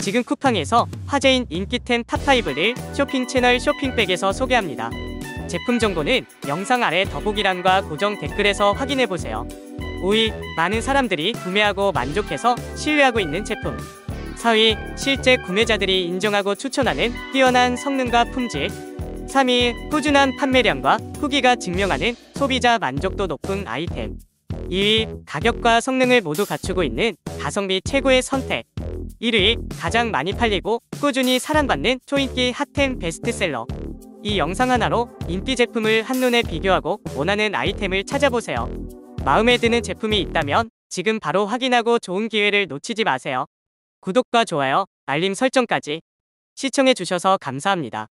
지금 쿠팡에서 화제인 인기템 탑5를 쇼핑 채널 쇼핑백에서 소개합니다. 제품 정보는 영상 아래 더보기란과 고정 댓글에서 확인해보세요. 5위, 많은 사람들이 구매하고 만족해서 신뢰하고 있는 제품. 4위, 실제 구매자들이 인정하고 추천하는 뛰어난 성능과 품질. 3위, 꾸준한 판매량과 후기가 증명하는 소비자 만족도 높은 아이템. 2위, 가격과 성능을 모두 갖추고 있는 가성비 최고의 선택. 1위, 가장 많이 팔리고 꾸준히 사랑받는 초인기 핫템 베스트셀러. 이 영상 하나로 인기 제품을 한눈에 비교하고 원하는 아이템을 찾아보세요. 마음에 드는 제품이 있다면 지금 바로 확인하고 좋은 기회를 놓치지 마세요. 구독과 좋아요, 알림 설정까지 시청해주셔서 감사합니다.